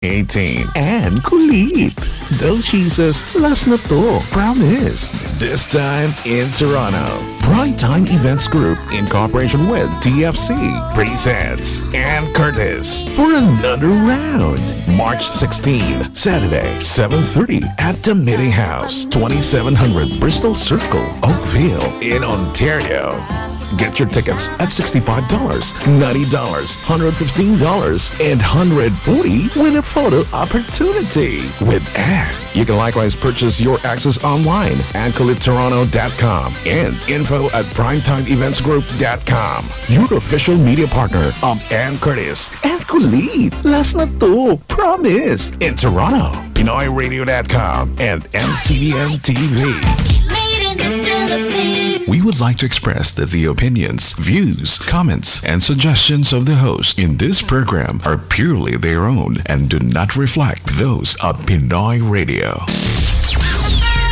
18. And kulit. Those cheeses, last na to. Promise. This time in Toronto. Primetime Events Group in cooperation with TFC presents Ann Curtis for another round. March 16, Saturday, 7:30 at the Meeting House, 2700 Bristol Circle, Oakville in Ontario. Get your tickets at $65, $90, $115, and $140 win a photo opportunity with Ann. You can likewise purchase your access online at AnColitToronto.com and info at PrimetimeEventsGroup.com. Your official media partner of Ann Curtis and Kulit. Last na to. Promise. In Toronto, PinoyRadio.com and MCBN TV. We would like to express that the opinions, views, comments, and suggestions of the host in this program are purely their own and do not reflect those of Pinoy Radio.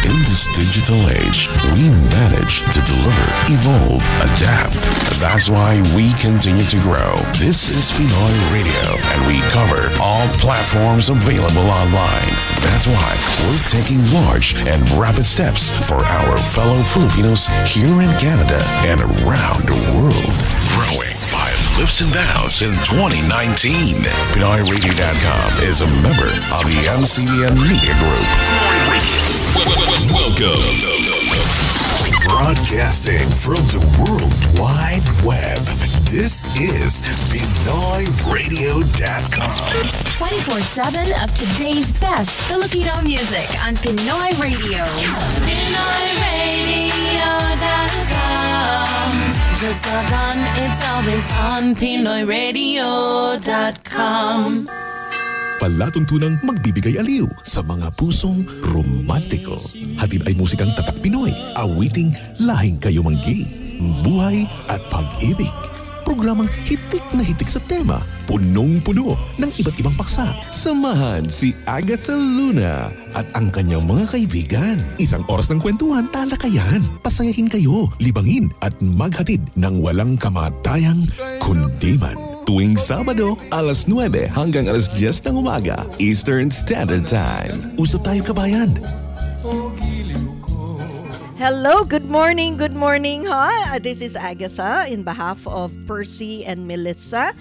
In this digital age, we manage to deliver, evolve, adapt. That's why we continue to grow. This is Pinoy Radio, and we cover all platforms available online. That's why we're taking large and rapid steps for our fellow Filipinos here in Canada and around the world. Growing by leaps and bounds in 2019. PinoyRadio.com is a member of the MCBN Media Group. Welcome. Broadcasting from the World Wide Web. This is PinoyRadio.com. 24/7 of today's best Filipino music on Pinoy Radio. PinoyRadio.com. Just log on, it's always on PinoyRadio.com. Palatuntunang magbibigay aliw sa mga pusong romantiko. Hatid ay musikang tatak Pinoy, awiting lahing kayo manggi, buhay at pag-ibig. Programang hitik na hitik sa tema, punong-puno ng iba't ibang paksa. Samahan si Agatha Luna at ang kanyang mga kaibigan. Isang oras ng kwentuhan, talakayan, pasayahin kayo, libangin at maghatid ng walang kamatayang kundiman. Tuwing Sabado, alas 9 hanggang alas 10 ng umaga, Eastern Standard Time. Usap tayo kabayan. Hello, good morning, This is Agatha in behalf of Percy and Melissa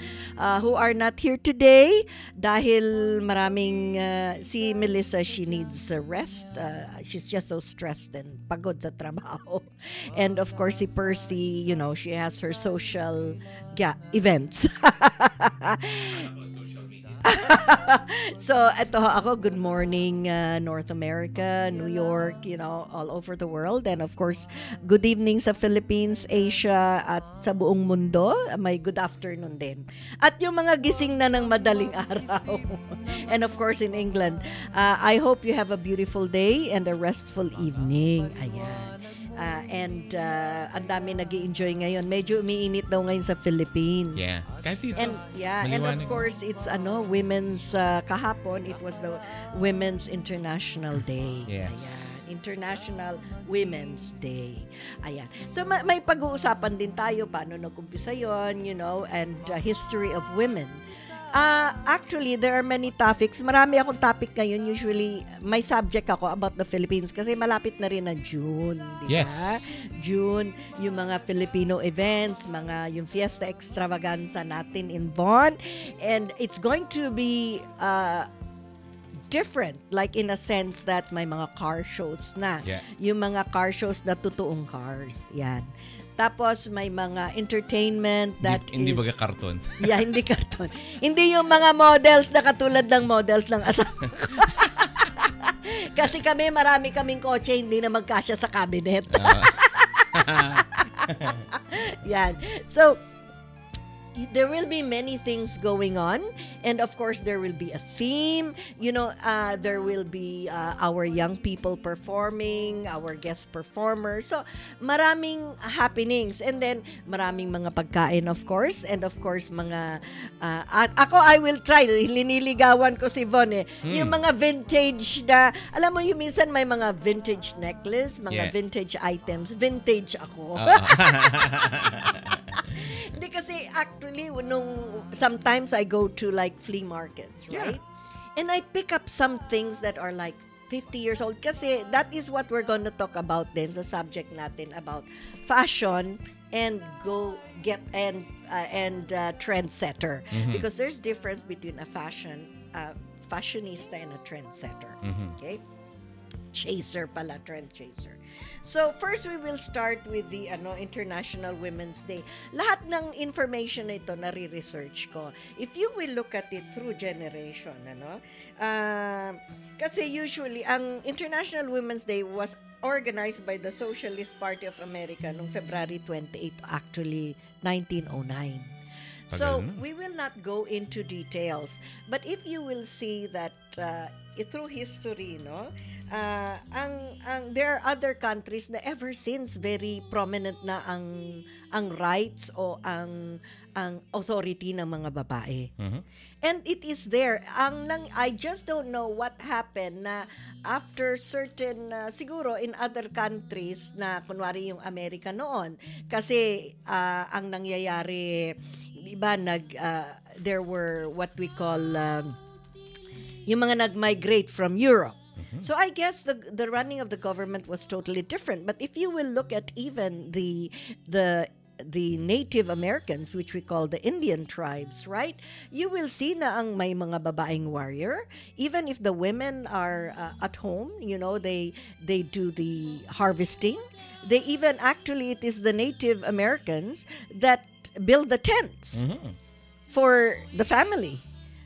who are not here today dahil maraming, si Melissa, she needs rest. She's just so stressed and pagod sa trabaho. And of course, si Percy, you know, she has her social events. So, eto ako, good morning North America, New York, you know, all over the world. And of course, good evening sa Philippines, Asia, at sa buong mundo. May good afternoon din. At yung mga gising na ng madaling araw. And of course, in England, I hope you have a beautiful day and a restful evening. Ayan. And ang dami nag-i-enjoy ngayon. Medyo umiinit daw ngayon sa Philippines. Yeah. And of course it's women's kahapon it was the Women's International Day. Yes. Ayan. International Women's Day. Ayan. So may pag-uusapan din tayo paano nag-umpisa 'yon, you know, and history of women. Actually, there are many topics. Marami akong topic ngayon. Usually, may subject ako about the Philippines kasi malapit na rin ang June. Diba? Yes. June, yung mga Filipino events, yung Fiesta Extravaganza natin in Vaughan. And it's going to be different, like in a sense that may mga car shows na. Yeah. Yung mga car shows na totoong cars. Yan. Tapos may mga entertainment that hindi baga karton. Yeah, hindi karton. Hindi yung mga models na katulad ng models ng asawa ko. Kasi marami kaming kotse, hindi na magkasya sa cabinet. Yan. So, there will be many things going on, and of course there will be a theme. You know, there will be our young people performing, our guest performers. So maraming happenings, and then maraming mga pagkain, of course, and of course mga ako, I will try. Liniligawan ko si Von yung mga vintage na, alam mo yung minsan may mga vintage necklace, mga vintage items. Vintage ako. Hindi kasi actually sometimes I go to like flea markets, right? And I pick up some things that are like 50 years old kasi that is what we're going to talk about din sa subject natin about fashion and trendsetter. Because there's difference between a fashionista and a trendsetter. Okay? Chaser pala, trend chaser. So first we will start with the International Women's Day. Lahat ng information na ito nare-research ko. If you will look at it through generation, kasi usually ang International Women's Day was organized by the Socialist Party of America noong February 28, actually 1909. So we will not go into details, but if you will see that through history, there are other countries na ever since very prominent na ang rights o ang authority ng mga babae. And it is there. I just don't know what happened na after certain siguro in other countries na kunwari yung Amerika noon kasi ang nangyayari, diba, there were what we call yung mga nag-migrate from Europe. So I guess the running of the government was totally different. But if you will look at even the Native Americans, which we call the Indian tribes, right? You will see na ang may mga babaeng warrior. Even if the women are at home, they do the harvesting. They even actually, it is the Native Americans that build the tents for the family.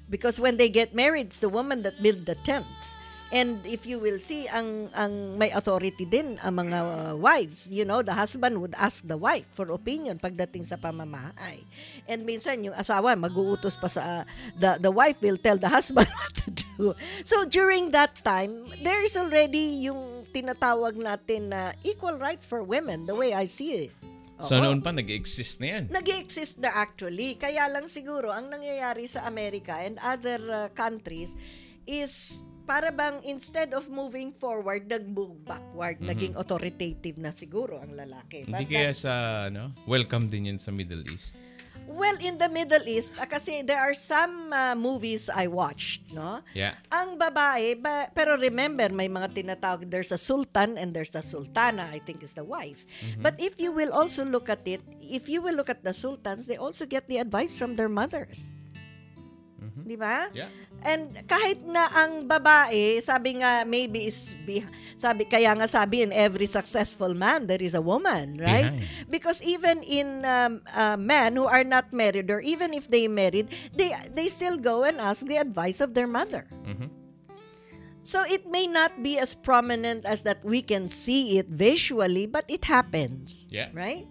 Because when they get married, it's the woman that build the tents. And if you will see, ang may authority din ang mga wives. The husband would ask the wife for opinion pagdating sa pamamahay. And minsan yung asawa mag-uutos pa sa the wife will tell the husband what to do. So during that time, there is already yung tinatawag natin na equal rights for women, the way I see it. So noon pa nag-exist na yan? Nag-exist na actually. Kaya lang siguro ang nangyayari sa America and other countries is para bang instead of moving forward, nag-move backward. Naging authoritative na siguro ang lalaki. Hindi kaya sa, welcome din yan sa Middle East? Well, in the Middle East, kasi there are some movies I watched, no? Yeah. Ang babae, pero remember, may mga tinatawag, there's a sultan and there's a sultana, I think is the wife. But if you will also look at it, if you will look at the sultans, they also get the advice from their mothers. Di ba? Yeah. And kahit na ang babae, sabi nga kaya nga sabi in every successful man there is a woman, right? Behind. Because even in men who are not married or even if they married, they still go and ask the advice of their mother. So it may not be as prominent as that we can see it visually, but it happens. Yeah. Right?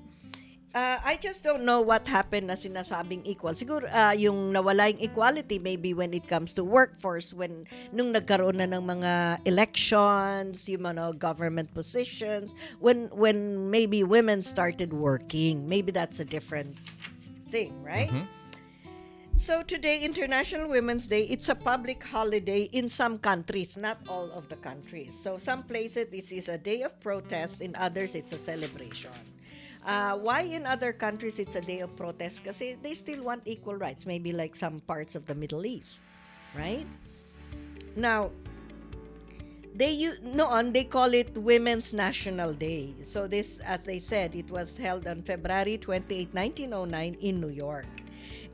I just don't know what happened na sinasabing equal. Siguro yung nawala yung equality maybe when it comes to workforce, nung nagkaroon na ng mga elections, government positions, when maybe women started working. Maybe that's a different thing, right? So today, International Women's Day, it's a public holiday in some countries, not all of the countries. So some places this is a day of protest, in others it's a celebration. Why in other countries it's a day of protest? Kasi they still want equal rights. Maybe like some parts of the Middle East, right? Now, they call it Women's National Day. So this, as they said, it was held on February 28, 1909 in New York.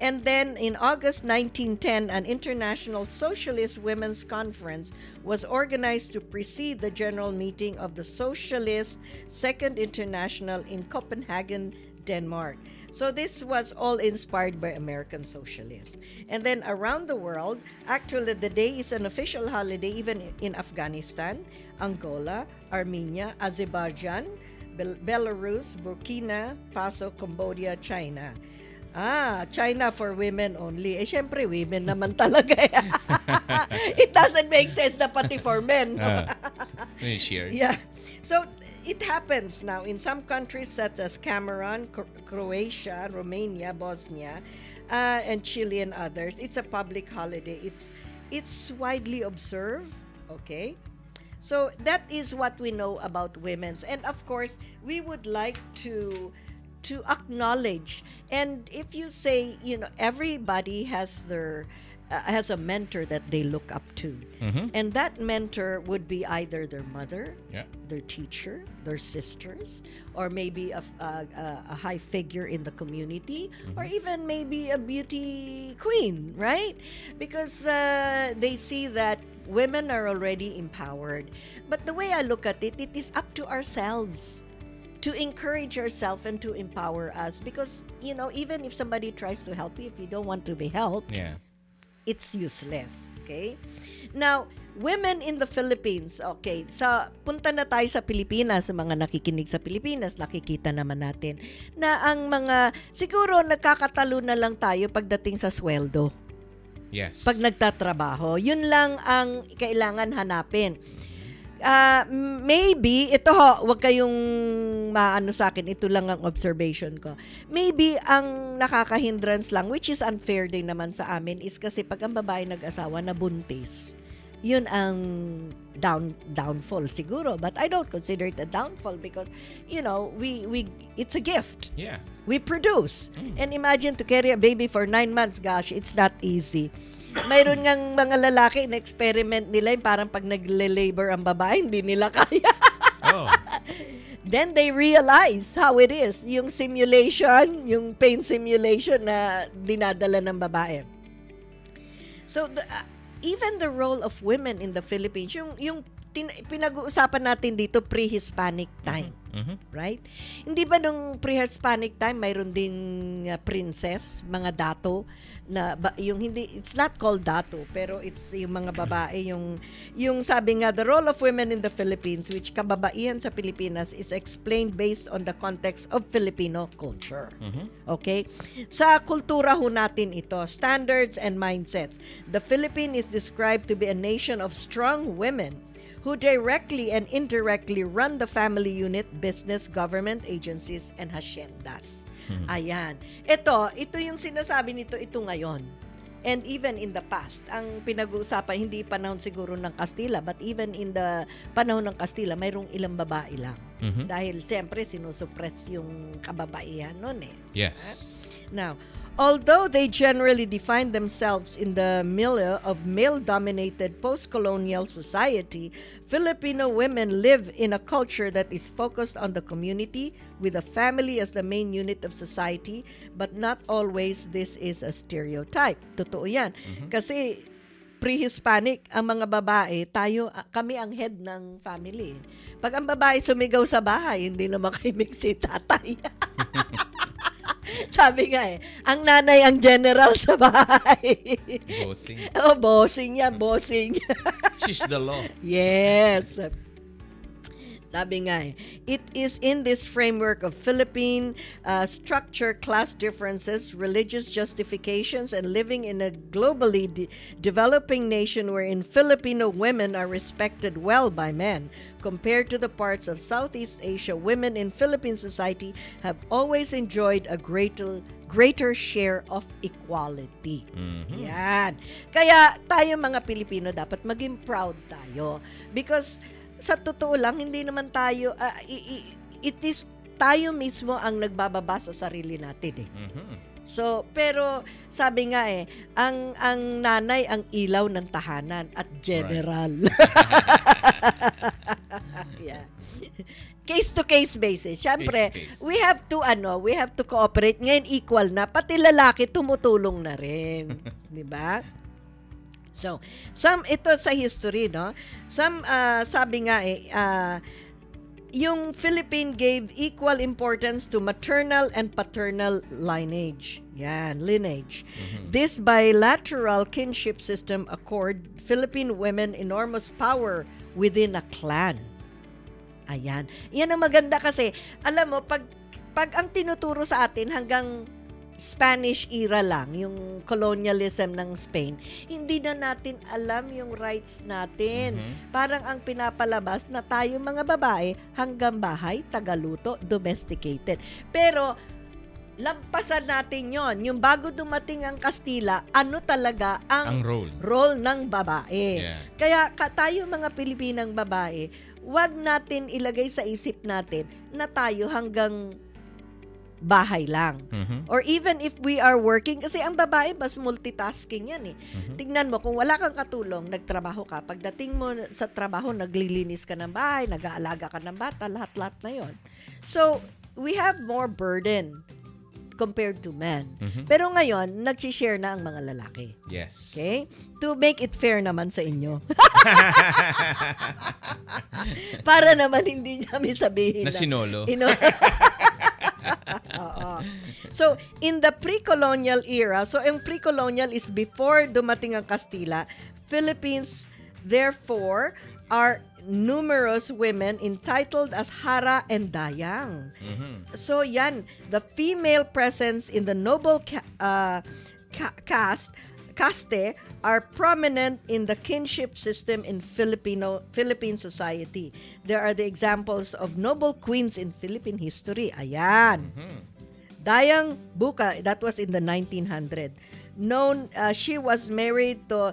And then in August 1910, an International Socialist Women's Conference was organized to precede the general meeting of the Socialist Second International in Copenhagen, Denmark. So this was all inspired by American socialists. And then around the world, actually the day is an official holiday even in Afghanistan, Angola, Armenia, Azerbaijan, Belarus, Burkina Faso, Cambodia, China. China for women only. Syempre, women naman talaga. It doesn't make sense na pati for men. Yeah. So, it happens now in some countries such as Cameroon, Croatia, Romania, Bosnia, and Chile and others. It's a public holiday. It's widely observed. Okay? So, that is what we know about women's. And of course, we would like to acknowledge, and if you say everybody has their has a mentor that they look up to. And that mentor would be either their mother, their teacher, their sisters, or maybe a high figure in the community, or even maybe a beauty queen, right? Because they see that women are already empowered. But the way I look at it, it is up to ourselves to encourage ourselves and to empower us. Because, even if somebody tries to help you, if you don't want to be helped, it's useless. Okay? Now, women in the Philippines, okay, punta na tayo sa Pilipinas, sa mga nakikinig sa Pilipinas, nakikita naman natin na ang siguro nagkakatalo na lang tayo pagdating sa sweldo. Yes. Pag nagtatrabaho, yun lang ang kailangan hanapin. Maybe, wag kayong maano sa akin, ito lang ang observation ko. Maybe ang nakakahindrance lang, which is unfair din naman sa amin, is kasi pag ang babae nag-asawa na buntis, yun ang downfall siguro. But I don't consider it a downfall because, we it's a gift. Yeah. We produce. And imagine to carry a baby for 9 months, gosh, it's not easy. Mayroon ngang mga lalaki na experiment nila, yung parang pag nagle-labor ang babae, hindi nila kaya. Then they realize how it is. Yung simulation, yung pain simulation na dinadala ng babae. So, even the role of women in the Philippines, yung pinag-uusapan natin dito, pre-Hispanic time. Right? Hindi ba nung pre-Hispanic time, mayroon ding princess, mga dato, na yung hindi, it's not called dato, pero it's yung mga babae, yung sabi nga, the role of women in the Philippines, which kababaihan sa Pilipinas, is explained based on the context of Filipino culture. Okay? Sa kultura ho natin ito, standards and mindsets. The Philippines is described to be a nation of strong women who directly and indirectly run the family unit, business, government agencies, and haciendas. Ayan. Ito yung sinasabi nito, ito ngayon. And even in the past, ang pinag-uusapan, hindi panahon siguro ng Kastila, but even in the panahon ng Kastila, mayroong ilang babae lang. Dahil siyempre, sinusuppress yung kababaihan noon eh. Yes. Now, although they generally define themselves in the milieu of male-dominated post-colonial society, Filipino women live in a culture that is focused on the community, with the family as the main unit of society, but not always this is a stereotype. Totoo yan. Kasi pre-Hispanic, ang mga babae, kami ang head ng family. Pag ang babae sumigaw sa bahay, hindi na makimik si tatay. Sabi nga ang nanay ang general sa bahay. Bossing. Bossing yan, bossing. She's the law. Yes. Sabi nga it is in this framework of Philippine structure, class differences, religious justifications, and living in a globally developing nation wherein Filipino women are respected well by men. Compared to the parts of Southeast Asia, women in Philippine society have always enjoyed a greater share of equality. Yan. Kaya tayo mga Pilipino dapat maging proud tayo. Because sa totoo lang, hindi naman tayo, it is tayo mismo ang nagbababa sa sarili natin eh. So, pero sabi nga ang nanay ang ilaw ng tahanan at general. Yeah. Case to case basis. Siyempre, we have to cooperate. Ngayon equal na, pati lalaki tumutulong na rin. 'Di ba? So, ito sa history, no? Sabi nga yung Philippine gave equal importance to maternal and paternal lineage. Yan, lineage. This bilateral kinship system accord Philippine women enormous power within a clan. Ayan. Yan ang maganda kasi, alam mo, pag ang tinuturo sa atin hanggang Spanish era lang, yung colonialism ng Spain, hindi na natin alam yung rights natin. Parang ang pinapalabas na tayo mga babae, hanggang bahay, tagaluto, domesticated. Pero, lampasan natin yon. Yung bago dumating ang Kastila, ano talaga ang role ng babae. Yeah. Kaya tayo mga Pilipinang babae, wag natin ilagay sa isip natin na tayo hanggang bahay lang. Or even if we are working, kasi ang babae mas multitasking yan eh. Tingnan mo, kung wala kang katulong, nagtrabaho ka, pagdating mo sa trabaho, naglilinis ka ng bahay, nag-aalaga ka ng bata, lahat-lahat na yon. So, we have more burden compared to men. Pero ngayon, nag-share na ang mga lalaki. Yes. Okay? To make it fair naman sa inyo. Para naman hindi namin sabihin na sinolo. So, in the pre-colonial era, so yung pre-colonial is before dumating ang Kastila, Philippines, therefore, are numerous women entitled as hara and dayang. So, yan, the female presence in the noble caste are prominent in the kinship system in Philippine society. There are the examples of noble queens in Philippine history. Ayan. Dayang Buka, that was in the 1900s. She was married to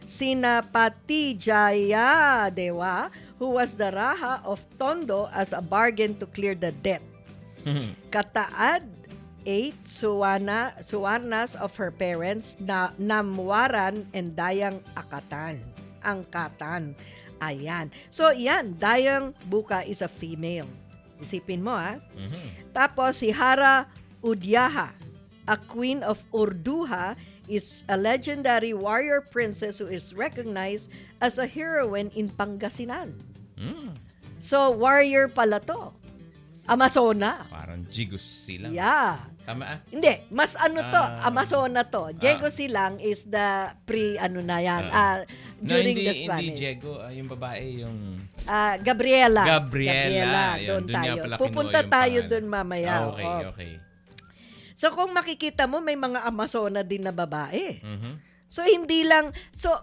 Sinapati Jaya Dewa, who was the Raha of Tondo as a bargain to clear the debt. Kataad 8 Suwarnas of her parents, Namwaran and Dayang Angkatan. Ayan. So, yan, Dayang Buka is a female. Isipin mo, ha? Tapos, si Hara Udyaha, a queen of Urduha, is a legendary warrior princess who is recognized as a heroine in Pangasinan. So, warrior pala to. Amazona. Parang Jigos silang. Yeah. Tama ah? Hindi. Mas to. Amazona to. Diego silang is the during the Spanish. Hindi Diego. Yung babae yung... Gabriela. Yun, Doon doon tayo. pala Pupunta kinuha yung tayo pangalan. doon mamaya. Okay. So, kung makikita mo, may mga Amazona din na babae. So, hindi lang,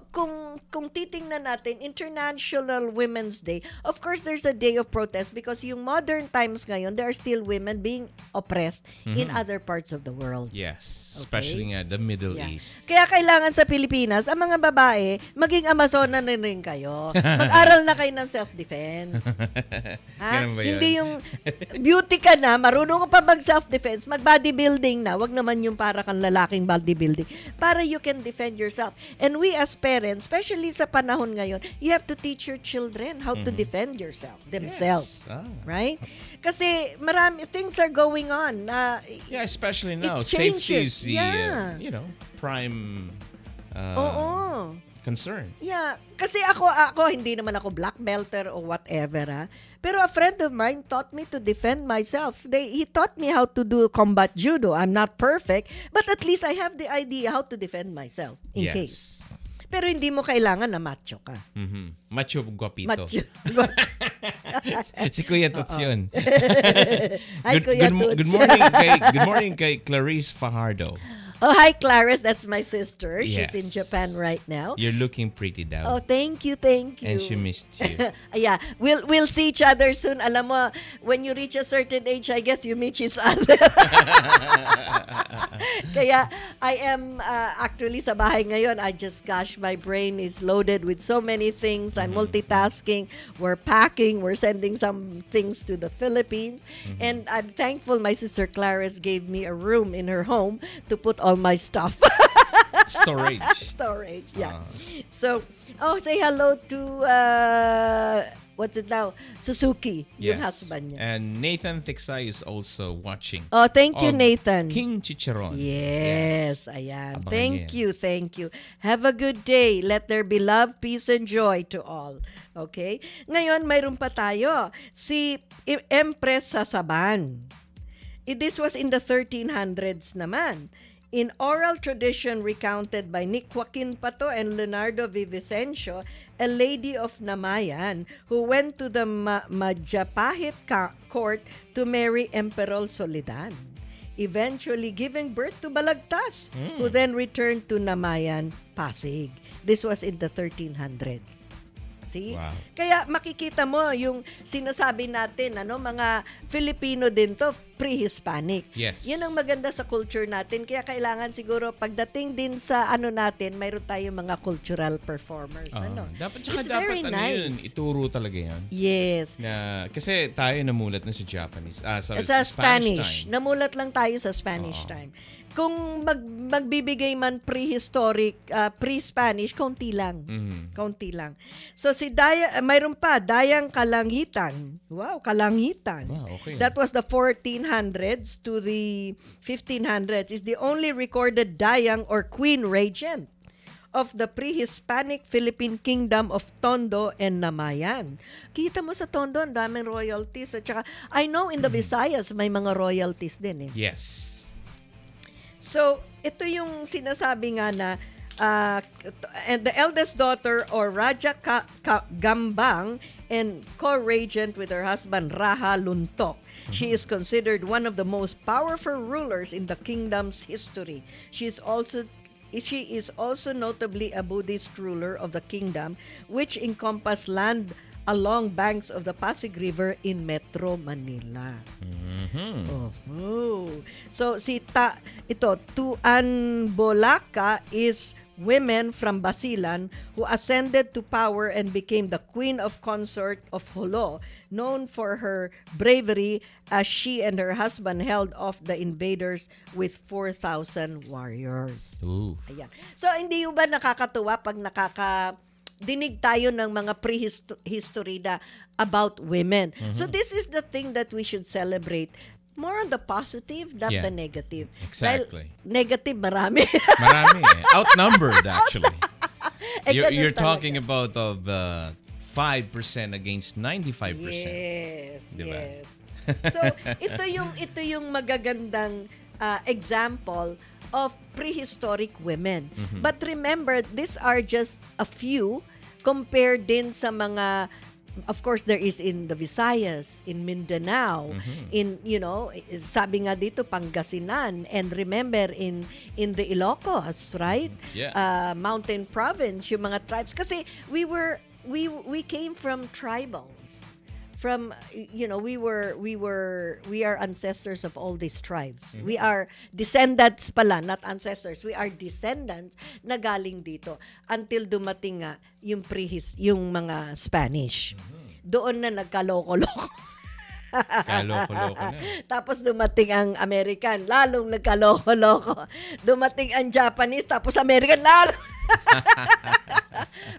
kung titingnan natin, International Women's Day, of course, there's a day of protest because yung modern times ngayon, there are still women being oppressed in other parts of the world. Yes, especially the Middle East. Kaya kailangan sa Pilipinas, ang mga babae, maging Amazona na rin kayo. Mag-aral na kayo ng self-defense. Ganun ba yun? Hindi yung beauty ka na, marunong ka pa mag-self-defense, mag-bodybuilding na, wag naman yung para kang lalaking bodybuilding. Para you can defend yourself. And we as parents, especially sa panahon ngayon, you have to teach your children how to defend themselves. Yes. Right? Kasi marami things are going on. Especially now. It changes. Safety is the prime concern. Yeah. Kasi ako, hindi naman ako black belter or whatever. Pero a friend of mine taught me to defend myself. He taught me how to do combat judo. I'm not perfect, but at least I have the idea how to defend myself in case. Pero hindi mo kailangan na macho ka. Macho guapito. Macho. Si Kuya Tots yun. Hi, Kuya Tots. Good morning kay Clarice Fajardo. Oh, hi, Clarice. That's my sister. Yes. She's in Japan right now. You're looking pretty daw. Oh, thank you. And she missed you. Yeah, we'll see each other soon. Alam mo, when you reach a certain age, I guess you meet each other. Kaya I am actually sa bahay ngayon. Gosh, my brain is loaded with so many things. I'm multitasking. We're packing. We're sending some things to the Philippines. And I'm thankful my sister Clarice gave me a room in her home to put all my stuff. Storage, yeah. So, say hello to, what's it now? Suzuki, yung husband niya. And Nathan Tiksay is also watching. Oh, thank you, Nathan. King Chicharon. Yes, ayan. Abangan Thank you. Have a good day. Let there be love, peace, and joy to all. Okay? Ngayon, mayroon pa tayo. Si Empress Sasaban. This was in the 1300s naman. In oral tradition recounted by Nick Joaquin Pato and Leonardo Vicencio, a lady of Namayan who went to the Majapahit court to marry Emperor Solidan, eventually giving birth to Balagtas, who then returned to Namayan, Pasig. This was in the 1300s. See? Wow. Kaya makikita mo yung sinasabi natin, mga Filipino din to, pre-Hispanic. Yes. Yun ang maganda sa culture natin. Kaya kailangan siguro pagdating din sa natin, mayroon tayong mga cultural performers. Dapat It's very yun, nice. ituro talaga yan. Yes. Na, kasi tayo namulat na sa Japanese. Sa Spanish. time. Namulat lang tayo sa Spanish time. Kung magbibigay man prehistoric, pre-Spanish, kaunti lang. Kaunti lang. So mayroon pa, Dayang Kalangitan. Wow, Kalangitan. Wow, okay. That was the 1400s to the 1500s. Is the only recorded Dayang or Queen Regent of the pre-Hispanic Philippine Kingdom of Tondo and Namayan. Kita mo sa Tondo, ang daming royalties. At saka, I know in the Visayas, may mga royalties din. Yes. So, ito yung sinasabi nga na and the eldest daughter or Raja Gambang and co-regent with her husband Raha Luntok. She is considered one of the most powerful rulers in the kingdom's history. She is also notably a Buddhist ruler of the kingdom, which encompassed land along banks of the Pasig River in Metro Manila. So Tuan Bolaka is women from Basilan who ascended to power and became the queen of consort of Jolo, known for her bravery as she and her husband held off the invaders with 4,000 warriors. Ooh. Ayan. So hindi ba nakakatuwa pag dinig tayo ng mga prehistory na about women. So this is the thing that we should celebrate. More on the positive, not the negative. Exactly. Dahil negative, marami. Marami. Outnumbered, actually. You're talaga. talking about of 5% against 95%. Yes, Diba? yes. So, ito yung magagandang example of prehistoric women. But remember, these are just a few compared din sa mga, of course, there is in the Visayas, in Mindanao, in, sabi nga dito, Pangasinan, and remember, in the Ilocos, right? Yeah. Mountain Province, yung mga tribes. Kasi we came from tribals. We are ancestors of all these tribes. We are descendants pala, not ancestors. We are descendants na galing dito until dumating nga yung mga Spanish. Doon na nagkaloko-loko. Kaloko-loko na. Tapos dumating ang American, lalong nagkaloko-loko. Dumating ang Japanese, tapos American, lalong.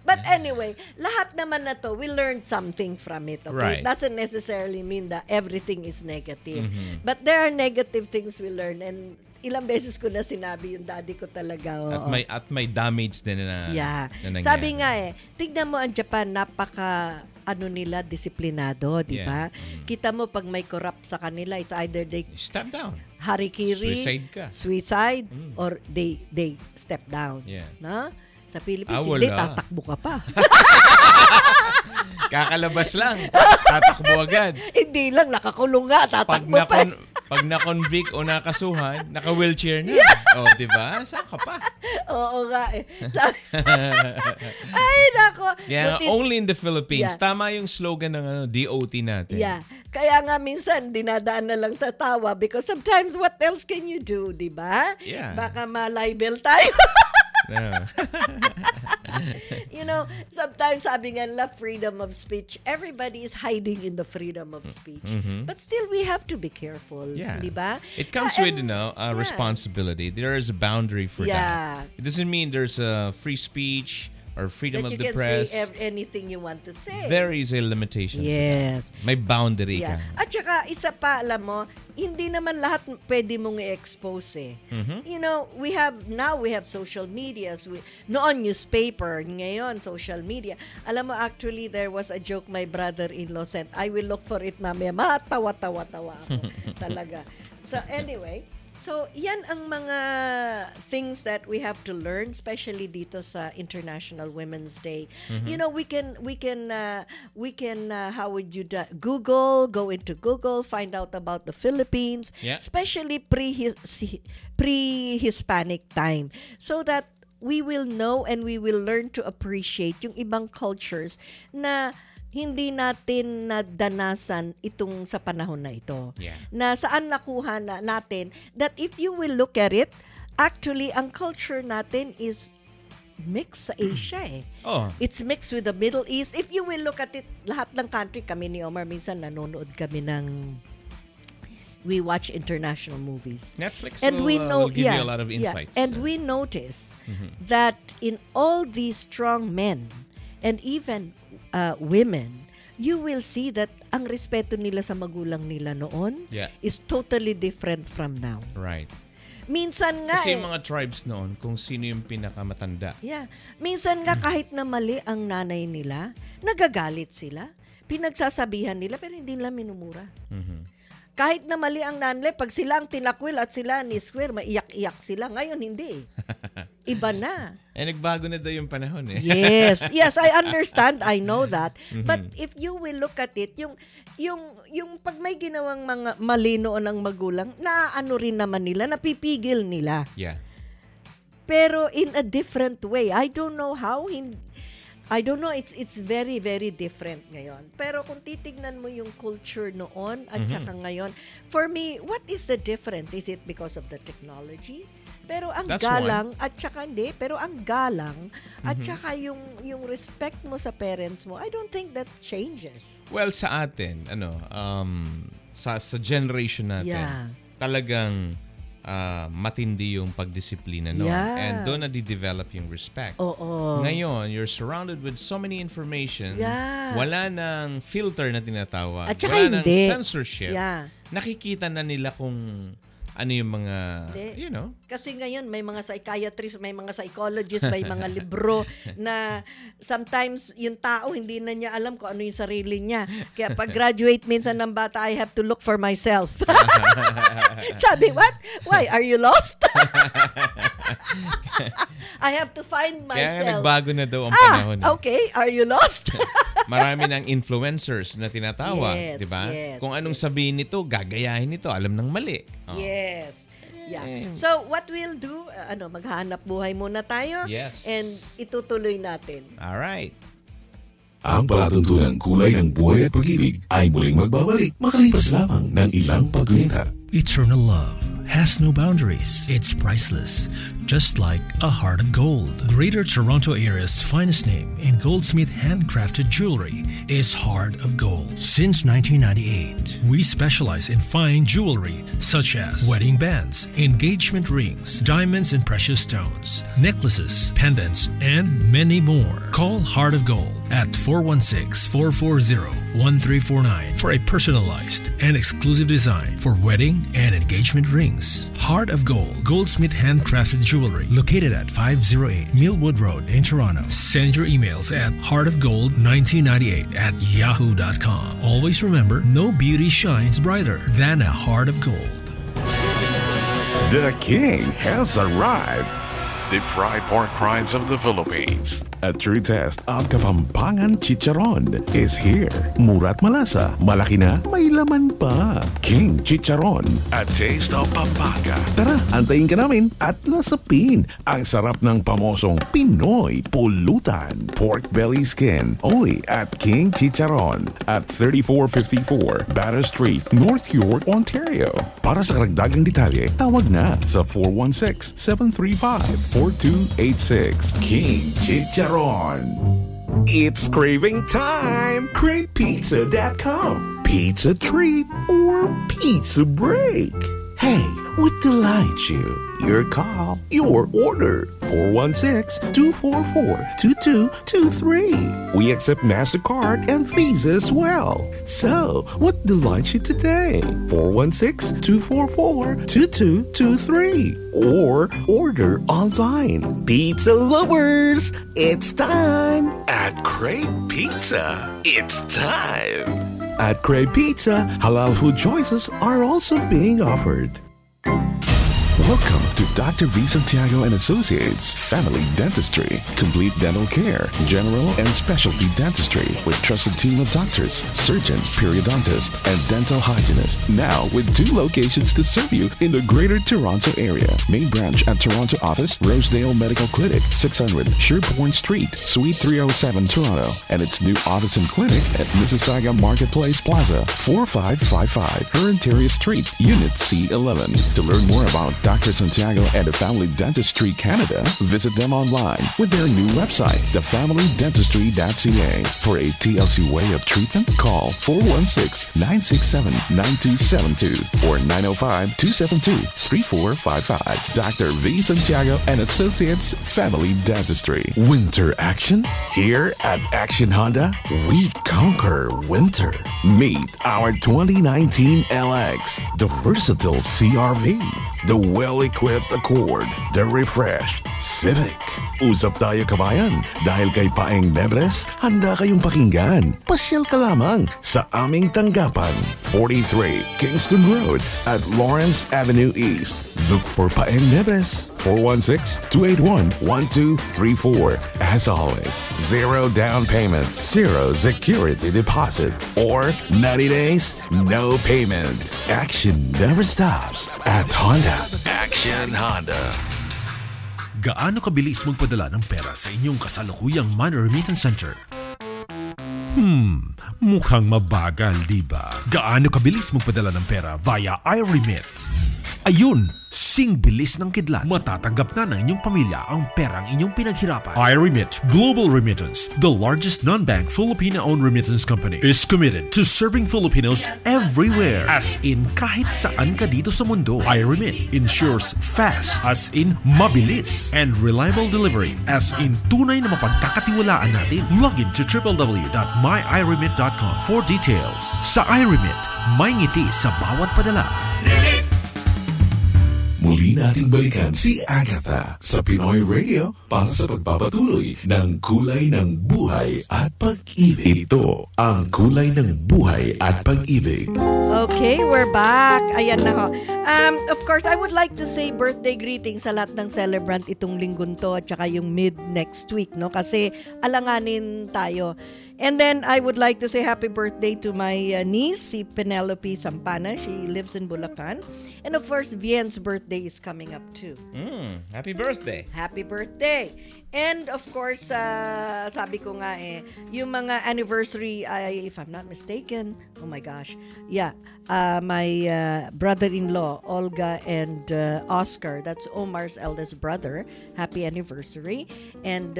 But anyway, lahat naman na to, we learned something from it. Okay? Right. It doesn't necessarily mean that everything is negative. But there are negative things we learn, and ilang beses ko na sinabi yung daddy ko talaga. At may damage din na nangyari. Sabi nga tignan mo ang Japan, napaka nila, disiplinado, di ba? Kita mo pag may corrupt sa kanila, it's either they step down. Harikiri, suicide, or they step down. Yeah. No? Sa Philippines, hindi, tatakbo ka pa. Kakalabas lang, tatakbo agad. Hindi lang, nakakulong nga, tatakbo pa. Pag na-convict o nakasuhan, naka-wheelchair na. O, diba? Saan ka pa? Oo nga Ay, nako. Yeah, only in the Philippines. Yeah. Tama yung slogan ng DOT natin. Yeah. Kaya nga minsan, dinadaan na lang tatawa because sometimes what else can you do, diba? Yeah. Baka ma-libel tayo. Sometimes sabi nga freedom of speech, everybody is hiding in the freedom of speech. But still, we have to be careful. Yeah. Diba? It comes with responsibility. There is a boundary for that. It doesn't mean there's a free speech or freedom of the press. You can say anything you want to say. There is a limitation. Yes. May boundary ka. At saka, isa pa, alam mo, hindi naman lahat pwede mong i-expose we have social medias. Noon, newspaper. Ngayon, social media. Alam mo, actually, there was a joke my brother-in-law sent. I will look for it mamaya. Matawa-tawa-tawa ako. Talaga. So, anyway, so, yan ang mga things that we have to learn, especially dito sa International Women's Day. We can how would you go into Google, find out about the Philippines, especially pre-Hispanic time, so that we will know and we will learn to appreciate yung ibang cultures na hindi natin nadanasan itong sa panahon na ito. Yeah. Na saan nakuha natin that if you will look at it, actually, ang culture natin is mixed sa Asia eh. Oh. It's mixed with the Middle East. If you will look at it, lahat ng country, kami ni Omar, minsan nanonood kami we watch international movies. Netflix and will give you a lot of insights. Yeah. And we notice that in all these strong men and even women, you will see that ang respeto nila sa magulang nila noon is totally different from now. Right. Minsan nga kasi yung mga tribes noon, kung sino yung pinakamatanda. Yeah. Minsan nga kahit na mali ang nanay nila, nagagalit sila. Pinagsasabihan nila pero hindi nila minumura. Kahit na mali ang nanay, pag sila ang tinakwil at sila ni square, maiyak-iyak sila. Ngayon, hindi. Iba na. Nagbago na daw yung panahon eh. Yes, I understand. I know that. But if you will look at it, yung pag may ginawang mga mali noon ng magulang, naano rin naman nila, napipigil nila. Yeah. Pero in a different way. I don't know how. I don't know, it's very, very different ngayon. Pero kung titignan mo yung culture noon at saka ngayon, for me, what is the difference? Is it because of the technology? Pero ang galang at saka hindi, pero ang galang at saka yung respect mo sa parents mo, I don't think that changes. Well, sa atin, sa generation natin, talagang matindi yung pagdisiplina noon. And doon na-develop yung respect. Ngayon, you're surrounded with so many information. Wala nang filter na tinatawag. At saka wala nang censorship. Nakikita na nila kung ano yung mga, you know. Kasi ngayon, may mga psychiatrists, may mga psychologists, may mga libro na sometimes yung tao hindi na niya alam kung ano yung sarili niya. Kaya pag graduate minsan ng bata, I have to look for myself. Sabi, what? Why? Are you lost? I have to find myself. Kaya nagbago na daw ang panahon. Okay. Are you lost? Marami ng influencers na tinatawag, di ba? Kung anong sabihin nito, gagayahin nito, alam ng mali. Yes. Yeah. So, what we'll do, maghahanap buhay muna tayo. Yes. And itutuloy natin. All right. Ang palatuntunang kulay ng buhay at pag-ibig ay muling magbabalik makalipas lamang ng ilang pagwinta. Eternal love has no boundaries. It's priceless, just like a heart of gold. Greater Toronto area's finest name in goldsmith handcrafted jewelry is Heart of Gold. Since 1998, we specialize in fine jewelry such as wedding bands, engagement rings, diamonds and precious stones, necklaces, pendants, and many more. Call Heart of Gold at 416-440-1349 for a personalized and exclusive design for wedding and engagement rings. Heart of Gold, goldsmith handcrafted jewelry located at 508 Millwood Road in Toronto. Send your emails at heartofgold1998@yahoo.com. Always remember, no beauty shines brighter than a heart of gold. The King has arrived. The fried pork rinds of the Philippines. A true test of Kapampangan Chicharon is here. Murat malasa, malaki na, may laman pa. King Chicharon, a taste of Pampanga. Tara, antayin ka namin at lasapin ang sarap ng pamosong Pinoy Pulutan. Pork belly skin, only at King Chicharon at 3454 Batter Street, North York, Ontario. Para sa karagdagang detalye, tawag na sa 416-735-4286. King Chicharon. It's craving time. CravePizza.com. Pizza treat or pizza break. Hey, what delights you? Your call, your order. 416-244-2223. We accept MasterCard and Visa as well. So, what delights you today? 416-244-2223. Or order online. Pizza lovers, it's time. At Crave Pizza, it's time. At Crave Pizza, halal food choices are also being offered. Welcome to Dr. V. Santiago and Associates Family Dentistry. Complete dental care, general and specialty dentistry with trusted team of doctors, surgeon, periodontists, and dental hygienists. Now with 2 locations to serve you in the Greater Toronto area. Main branch at Toronto office, Rosedale Medical Clinic, 600 Sherbourne Street, Suite 307, Toronto. And its new office and clinic at Mississauga Marketplace Plaza, 4555 Herentaria Street, Unit C11. To learn more about Dr. Santiago and the Family Dentistry Canada, visit them online with their new website, thefamilydentistry.ca. For a TLC way of treatment, call 416-967-9272 or 905-272-3455. Dr. V. Santiago and Associates Family Dentistry. Winter action? Here at Action Honda, we conquer winter. Meet our 2019 LX, the versatile CRV, the well-equipped Accord, the refreshed Civic. Usap tayo kabayan, dahil kay Paeng Nebres, handa kayong pakinggan. Pasyal ka lamang sa aming tanggapan, 43 Kingston Road at Lawrence Avenue East. Look for Paeng Nebres, 416-281-1234. As always, 0 down payment, 0 security deposit, or 90 days, no payment. Action never stops at Honda. Action Honda. Gaano kabilis magpadala ng pera sa inyong kasalukuyang Money Remittance Center? Mukhang mabagal, diba? Gaano kabilis magpadala ng pera via iRemit? Ayun! Sing bilis ng kidlat. Matatanggap na ng inyong pamilya ang perang inyong pinaghirapan. iRemit Global Remittance, the largest non-bank Filipino-owned remittance company, is committed to serving Filipinos everywhere. As in, kahit saan ka dito sa mundo. iRemit ensures fast, as in mabilis, and reliable delivery, as in tunay na mapagkakatiwalaan natin. Log in to www.myiRemit.com for details. Sa iRemit, may ngiti sa bawat padala. Muli nating balikan si Agatha sa Pinoy Radio para sa pagpapatuloy ng kulay ng buhay at pag-ibig. Ito ang kulay ng buhay at pag-ibig. Okay, we're back. Ayan na ho. Of course, I would like to say birthday greetings sa lahat ng celebrant itong linggon to at saka yung mid next week, no? Kasi alanganin tayo. And then I would like to say happy birthday to my niece, si Penelope Sampana. She lives in Bulacan. And of course, Vien's birthday is coming up too. Happy birthday. Happy birthday. And of course, sabi ko nga yung mga anniversary, if I'm not mistaken, oh my gosh, yeah, my brother-in-law, Olga and Oscar, that's Omar's eldest brother, happy anniversary. And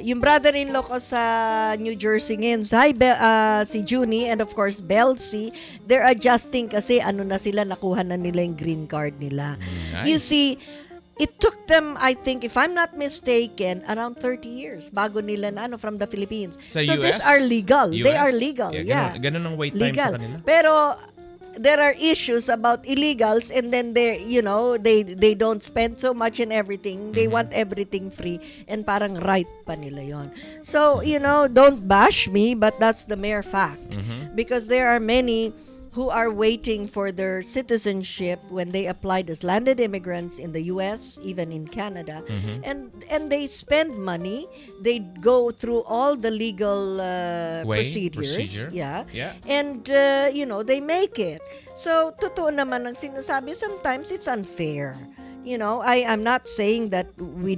yung brother-in-law ko sa New Jersey ngayon, si Junie, and of course, Belsi, they're adjusting kasi na sila, nakuha na nila yung green card nila. Nice. You see, it took them, I think, if I'm not mistaken, around 30 years bago nila na from the Philippines. Sa so US? these are legal. US? They are legal. Yeah. Ganun ang wait time legal. sa kanila. Pero there are issues about illegals, and then they don't spend so much in everything. They want everything free, and parang right pa nila yon. So, don't bash me, but that's the mere fact. Because there are many who are waiting for their citizenship when they applied as landed immigrants in the US, even in Canada, and they spend money. They go through all the legal procedure. Yeah. And they make it. So totoo naman ang sinasabi, sometimes it's unfair. I'm not saying that we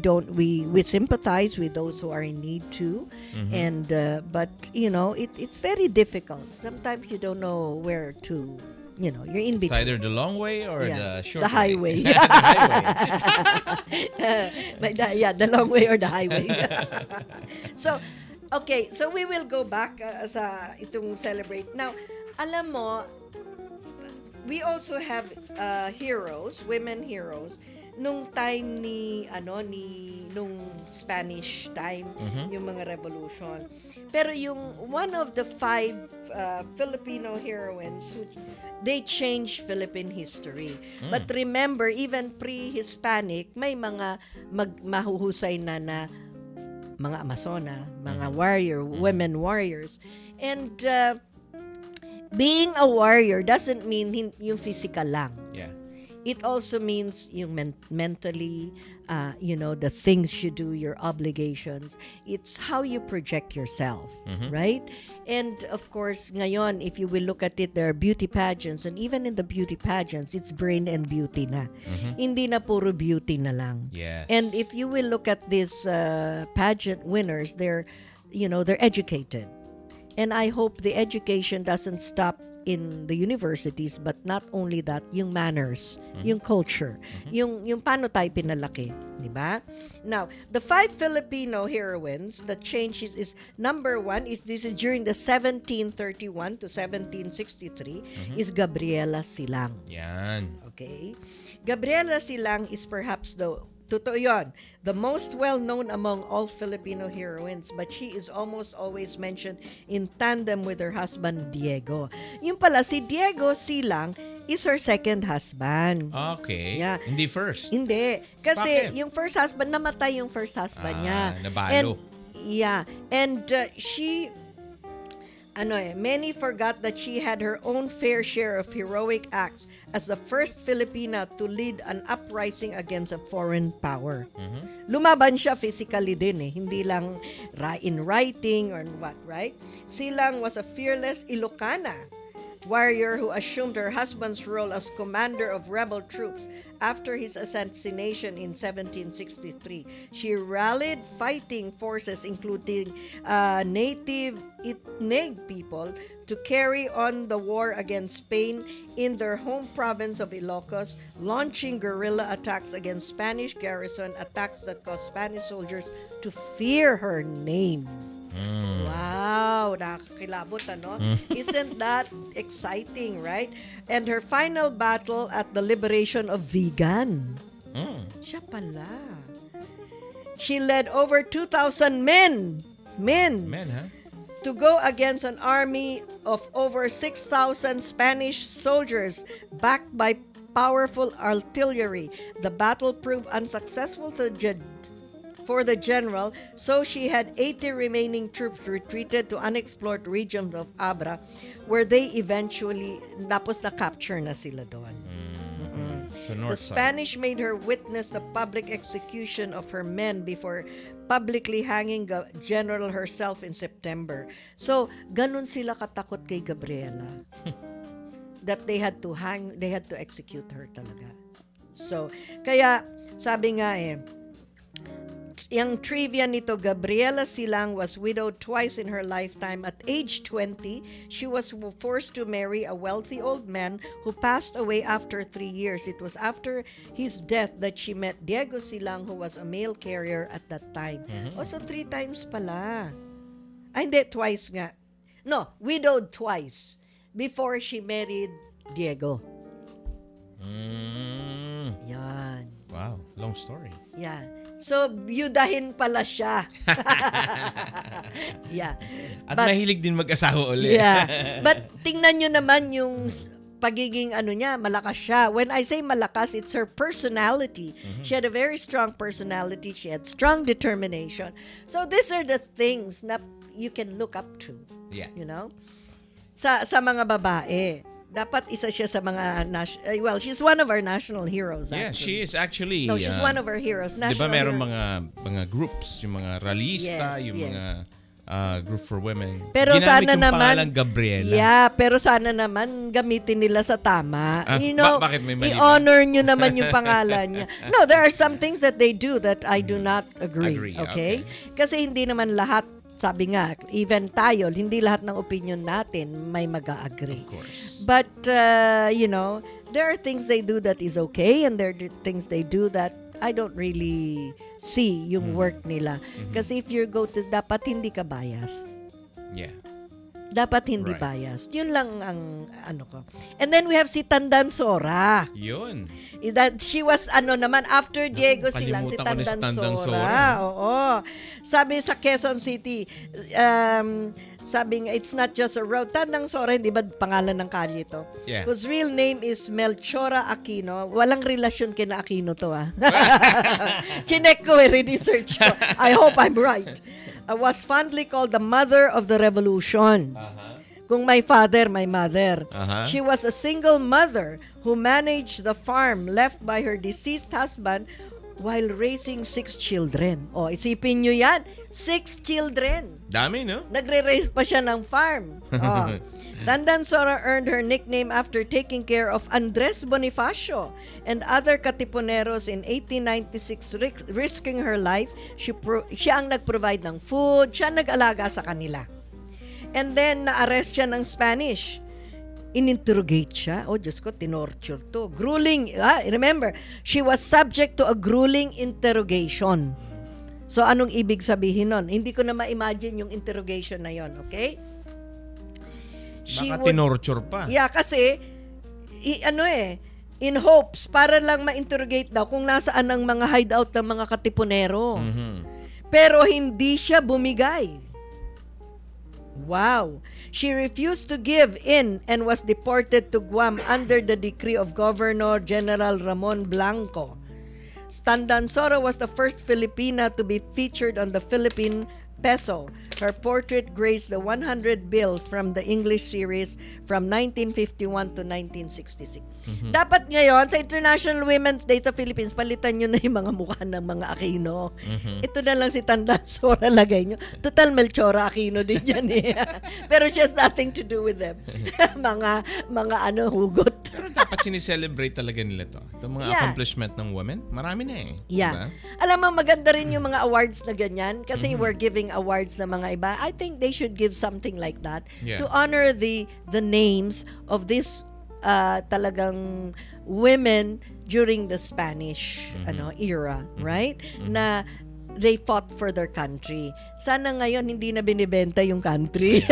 sympathize with those who are in need too, and but it's very difficult. Sometimes you don't know where to. You're in between. It's either the long way or the short the highway. way. The long way or the highway. So, okay, so we will go back sa itong celebrate. Now, alam mo, we also have heroes, women heroes, nung time nung Spanish time, yung mga revolution. Pero yung one of the 5 Filipino heroines who they changed Philippine history. But remember, even pre-Hispanic, may mga mahuhusay na mga Amazona, mga women warriors. And being a warrior doesn't mean yung physical lang. Yeah. it also means yung mentally, the things you do, your obligations. It's how you project yourself, right? And of course, ngayon, if you will look at it, there are beauty pageants, and even in the beauty pageants, it's brain and beauty na. Hindi na puro beauty na lang. Yes. And if you will look at these pageant winners, they're educated. And I hope the education doesn't stop in the universities, but not only that, yung manners, yung culture, yung paano tayo pinalaki, di ba? Now, the 5 Filipino heroines that changed is number 1 this is during the 1731 to 1763 is Gabriela Silang. Yan. Okay? Gabriela Silang is perhaps totoo yun, the most well-known among all Filipino heroines, but she is almost always mentioned in tandem with her husband, Diego. Yung pala, si Diego Silang is her second husband. Okay. Yeah. Hindi first? Hindi. Kasi Bakit? yung first husband, namatay yung first husband niya. Nabalo. And she... many forgot that she had her own fair share of heroic acts as the first Filipina to lead an uprising against a foreign power. Lumaban siya physically din hindi lang in writing or what, right? Silang was a fearless Ilocana warrior who assumed her husband's role as commander of rebel troops after his assassination in 1763. She rallied fighting forces including native Itneg people to carry on the war against Spain in their home province of Ilocos, launching guerrilla attacks against Spanish garrison, attacks that caused Spanish soldiers to fear her name. Wow, nakakilabot, Isn't that exciting, right? And her final battle at the liberation of Vigan. Siya pala. She led over 2,000 men, to go against an army of over 6,000 Spanish soldiers backed by powerful artillery. The battle proved unsuccessful for the general, so she had 80 remaining troops retreated to unexplored regions of Abra, where they eventually capture na sila doon. So the Spanish made her witness the public execution of her men before publicly hanging the general herself in September. So, ganun sila katakot kay Gabriela. That they had to execute her talaga. So, kaya, sabi nga yung trivia nito, Gabriela Silang was widowed twice in her lifetime. At age 20, she was forced to marry a wealthy old man who passed away after 3 years. It was after his death that she met Diego Silang, who was a mail carrier at that time. So 3 times pala. Ay, hindi, twice nga. No, widowed twice before she married Diego. Yan. Wow, long story. Yeah. So, byudahin pala siya. Yeah. At mahilig din mag-asawa ulit. Yeah. But tingnan nyo naman yung pagiging niya, malakas siya. When I say malakas, it's her personality. She had a very strong personality. She had strong determination. So, these are the things na you can look up to. Yeah. You know? Sa mga babae. Dapat isa siya sa mga she's one of our national heroes. Yeah, she is actually. No, she's one of our heroes. Di ba meron mga groups, yung mga rallyista, mga group for women. Pero ginamit sana yung naman Gabriela. Yeah, pero sana naman gamitin nila sa tama. Bakit may mali? I-honor nyo naman yung pangalan niya. No, there are some things that they do that I do not agree. Okay? Kasi hindi naman lahat, sabi nga, even tayo, hindi lahat ng opinion natin may mag-a-agree. Of course. But, there are things they do that is okay, and there are things they do that I don't really see yung work nila. Kasi if you go to, dapat hindi ka biased. Yeah. Dapat hindi biased. Yun lang ang ko. And then we have si Tandan Sora. Yun. That she was naman after Diego Silang, si Tandan Sora. Oo. Sabi sa Quezon City, sabi nga, it's not just a road. Tandang Sora, hindi ba pangalan ng kalye ito? Yeah. Whose real name is Melchora Aquino. Walang relasyon kina Aquino to, Chinek ko, research ko. I hope I'm right. Was fondly called the mother of the revolution. Kung my father, my mother. Uh-huh. She was a single mother who managed the farm left by her deceased husband while raising 6 children. O, isipin nyo yan. 6 children. Dami, no? Nagre-raise pa siya ng farm. O. Tandansora earned her nickname after taking care of Andres Bonifacio and other katipuneros in 1896, risking her life. Siya ang nag-provide ng food, siya nag-alaga sa kanila. And then, na-arrest siya ng Spanish. In-interrogate siya. Oh, Diyos ko, tinorture to. Grueling, remember, she was subject to a grueling interrogation. So, anong ibig sabihin nun? Hindi ko na ma-imagine yung interrogation na yon, okay? Baka tinorture pa. Yeah, kasi, in hopes, para lang ma-interrogate daw kung nasaan ang mga hideout ng mga katipunero. Mm-hmm. Pero hindi siya bumigay. Wow. She refused to give in and was deported to Guam under the decree of Governor General Ramon Blanco. Tandansora was the first Filipina to be featured on the Philippine peso. Her portrait graced the 100 bill from the English series from 1951 to 1966. Mm-hmm. Dapat ngayon, sa International Women's Day sa Philippines, palitan nyo na yung mga mukha ng mga Aquino. Mm-hmm. Ito na lang si Tandansora lagay nyo. Total Melchora Aquino din yan eh. Pero she has nothing to do with them. mga hugot. Pero dapat sinicelebrate talaga nila to. Itong mga accomplishment ng women, marami na eh. Yeah. Diba? Alam mo, maganda rin yung mga awards na ganyan kasi we're giving awards na mga iba. I think they should give something like that to honor the names of these talagang women during the Spanish era, right? Na they fought for their country. Sana ngayon hindi na binibenta yung country.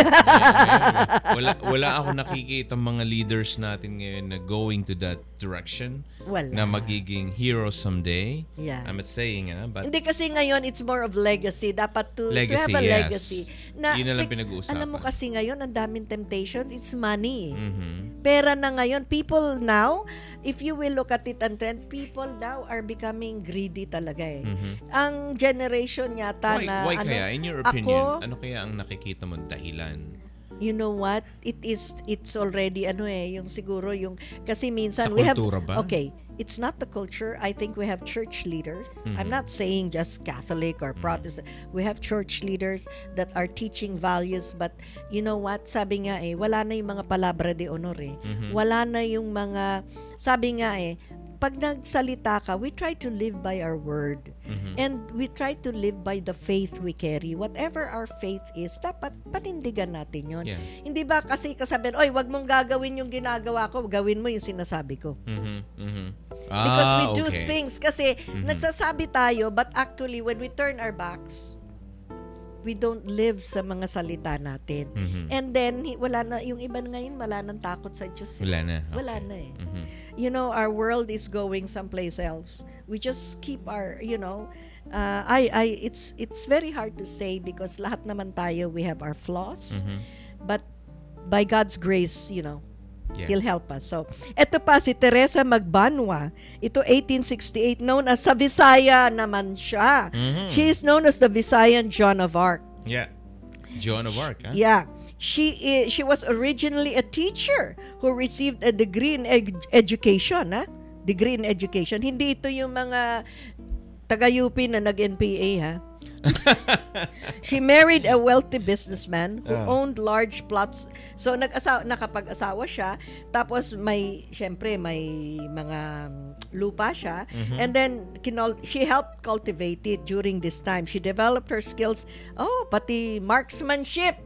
Wala ako nakikita mga leaders natin ngayon na going to that direction. Wala. Na magiging heroes someday. Yeah. I'm not saying, but hindi kasi ngayon it's more of legacy. Dapat to have a legacy. Yun na lang pinag-uusapan. Alam mo kasi ngayon ang daming temptations, it's money. Mm-hmm. Pera na ngayon. People now, if you will look at it and trend, people now are becoming greedy talaga eh. Mm-hmm. Ang generation yata why kaya? In your opinion, ano kaya ang nakikita mo dahilan? You know what? It's already yung siguro yung kasi minsan sa we have ba? Okay, it's not the culture. I think we have church leaders. Mm-hmm. I'm not saying just Catholic or Protestant. We have church leaders that are teaching values, but you know what? Sabi nga wala na yung mga palabra de honor eh. Mm-hmm. Wala na yung mga sabi nga pag nagsalita ka, we try to live by our word. Mm-hmm. And we try to live by the faith we carry. Whatever our faith is, dapat panindigan natin yun. Yeah. Hindi ba kasi kasabihan, wag mong gagawin yung ginagawa ko, gawin mo yung sinasabi ko. Mm-hmm. Mm-hmm. Because we do things, kasi nagsasabi tayo, but actually, when we turn our backs, we don't live sa mga salita natin. Mm-hmm. And then, wala na, yung iba ngayon, wala nang takot sa Diyos. Wala na. Okay. Wala na eh. Mm-hmm. You know, our world is going someplace else. We just keep our, it's very hard to say because lahat naman tayo, we have our flaws. Mm-hmm. But by God's grace, He'll help us. So, eto pa si Teresa Magbanwa. Ito 1868, known as sa Visaya naman siya. Mm-hmm. She is known as the Visayan Joan of Arc. Yeah. Joan of Arc, huh? Yeah. She was originally a teacher who received a degree in education, Degree in education. Hindi ito yung mga taga-UP na nag-NPA, ha? She married a wealthy businessman who owned large plots. So nakapag-asawa siya, tapos syempre may mga lupa siya, and then she helped cultivate it during this time. She developed her skills, pati marksmanship.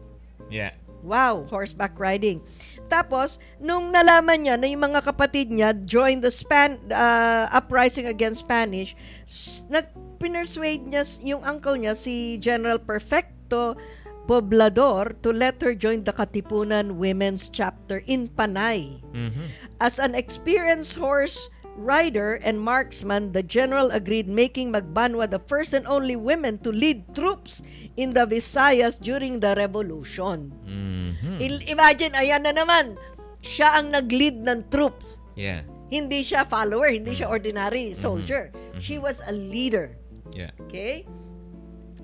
Yeah. Wow, horseback riding. Tapos, nung nalaman niya na yung mga kapatid niya joined the uprising against Spanish, pinersuade niya yung uncle niya, si General Perfecto Poblador, to let her join the Katipunan Women's Chapter in Panay. Mm-hmm. As an experienced horse rider and marksman, the general agreed, making Magbanwa the first and only women to lead troops in the Visayas during the Revolution. Mm-hmm. Imagine, ayan na naman, siya ang nag-lead ng troops. Yeah. Hindi siya follower, hindi siya ordinary soldier. Mm-hmm. She was a leader. Yeah. Okay?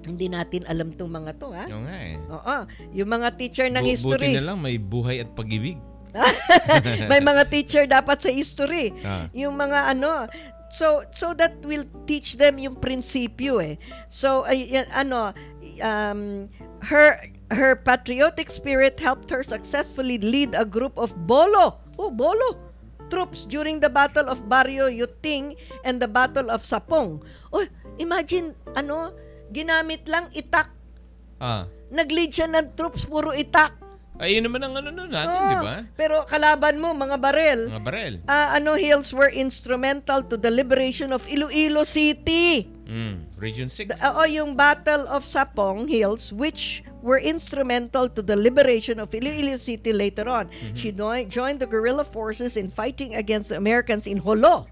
Hindi natin alam tong mga to, ha? Yung nga eh. Oo. Yung mga teacher ng history. Buti na lang may buhay at pag-ibig. May mga teacher dapat sa history. Yung mga so that will teach them yung prinsipyo eh. So her patriotic spirit helped her successfully lead a group of bolo troops during the Battle of Barrio Yuting and the Battle of Sapong. Oh, imagine ginamit lang itak. Nag-lead siya ng troops, puro itak. Ayun naman ang natin, di ba? Pero kalaban mo, mga barel. Mga barel. Hills were instrumental to the liberation of Iloilo City. Region 6. Yung Battle of Sapong Hills, which were instrumental to the liberation of Iloilo City later on. She joined the guerrilla forces in fighting against the Americans in Holo.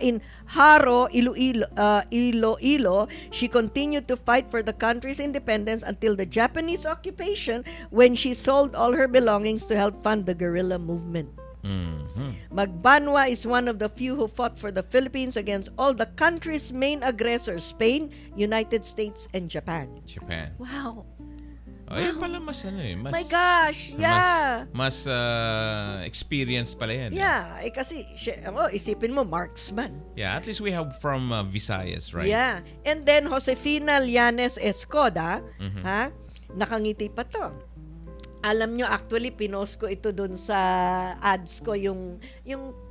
In Haro, Iloilo. She continued to fight for the country's independence until the Japanese occupation, when she sold all her belongings to help fund the guerrilla movement. Magbanwa is one of the few who fought for the Philippines against all the country's main aggressors, Spain, United States, and Japan. Wow. Ayun pala mas my gosh, yeah. Mas experience pala yan. Yeah, kasi isipin mo, marksman. Yeah, at least we have from Visayas, right? Yeah. And then Josefina Llanes Escoda, nakangiti pa to. Alam nyo, actually, pinost ko ito dun sa ads ko, yung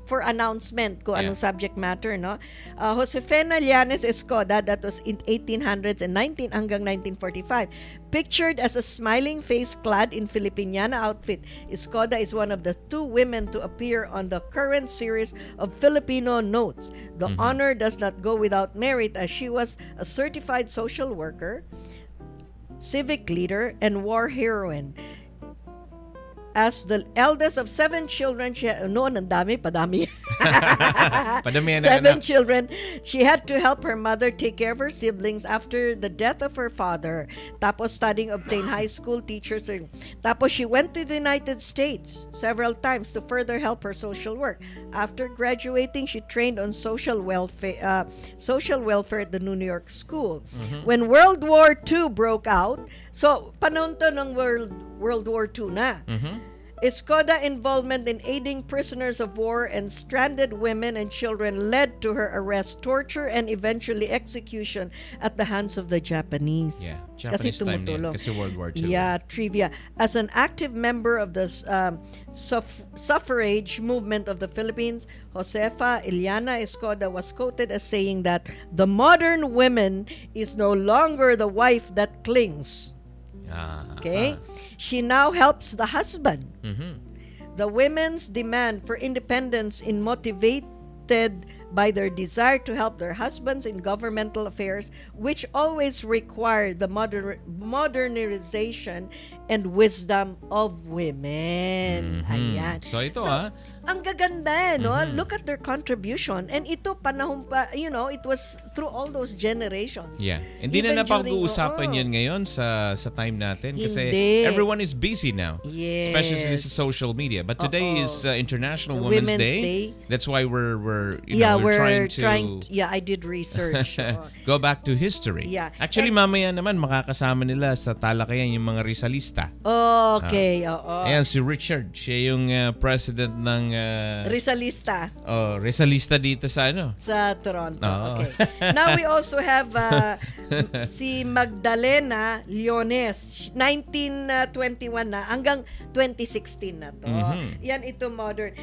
for announcement ko, anong subject matter, no? Josefina Llanes Escoda, that was in 1800s and 19 hanggang 1945. Pictured as a smiling face clad in Filipiniana outfit, Escoda is one of the 2 women to appear on the current series of Filipino Notes. The honor does not go without merit, as she was a certified social worker, civic leader, and war heroine. As the eldest of 7 children, padami. Padami 7 children. She had to help her mother take care of her siblings after the death of her father. Tapos studying, obtained high school teachers. Tapos she went to the United States several times to further help her social work. After graduating, she trained on social welfare at the New York School. When World War II broke out, so panahon to ng World War II na. Escoda involvement in aiding prisoners of war and stranded women and children led to her arrest, torture, and eventually execution at the hands of the Japanese. Yeah, Japanese time din, kasi World War II. Yeah, trivia. As an active member of the suffrage movement of the Philippines, Josefa Ileana Escoda was quoted as saying that the modern woman is no longer the wife that clings. Okay? She now helps the husband. The women's demand for independence is motivated by their desire to help their husbands in governmental affairs, which always require the modernization and wisdom of women. Ayan. So ito ang gaganda no? Look at their contribution. And ito panahon pa, it was through all those generations. Yeah. Hindi na napag-uusapan yan ngayon sa time natin kasi everyone is busy now. Yes. Especially sa social media. But today is International Women's Day. That's why we're trying to I did research. Go back to history. Yeah. Actually, mamaya naman makakasama nila sa talakayan yung mga Rizalista. Okay, Ayan, si Richard. Siya yung president ng Rizalista. Rizalista dito sa sa Toronto. Okay. Now we also have si Magdalena Leones, 1921 na hanggang 2016 na to. Yan ito modern.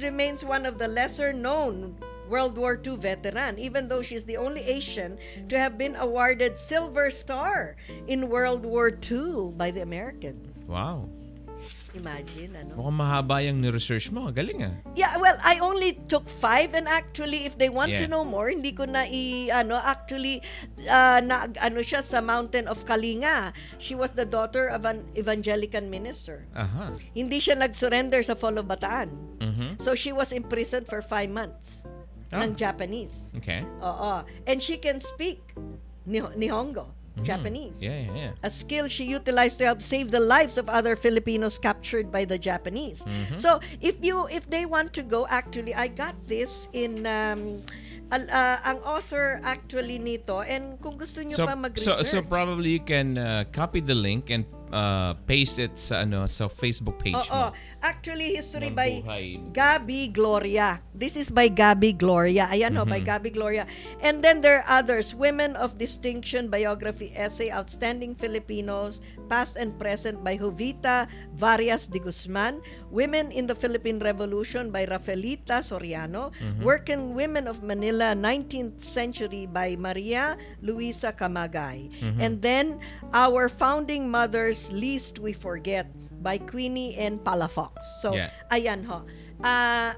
Remains one of the lesser known World War II veteran, even though she's the only Asian to have been awarded Silver Star in World War II by the Americans. Wow. Imagine, Mukhang mahaba yung ni-research mo. Galing Yeah, well, I only took 5 and actually, if they want to know more, hindi ko na siya sa Mountain of Kalinga. She was the daughter of an evangelical minister. Hindi siya nag-surrender sa Fall of Bataan. So she was imprisoned for 5 months ng Japanese. Okay. And she can speak Nihongo. Japanese. Yeah. A skill she utilized to help save the lives of other Filipinos captured by the Japanese. So if they want to go, actually, I got this in ang author actually nito, and kung gusto nyo pa mag-research. So probably you can copy the link and paste it sa Facebook page mo. Actually, history by Gabby Gloria. This is by Gabby Gloria. Ayan by Gabby Gloria. And then there are others. Women of Distinction, biography essay, Outstanding Filipinos, Past and Present by Jovita Varias de Guzman. Women in the Philippine Revolution by Rafaelita Soriano. Working Women of Manila, 19th Century by Maria Luisa Camagay. And then Our Founding Mothers, Least We Forget by Queenie and Palafox. So, ayan ho.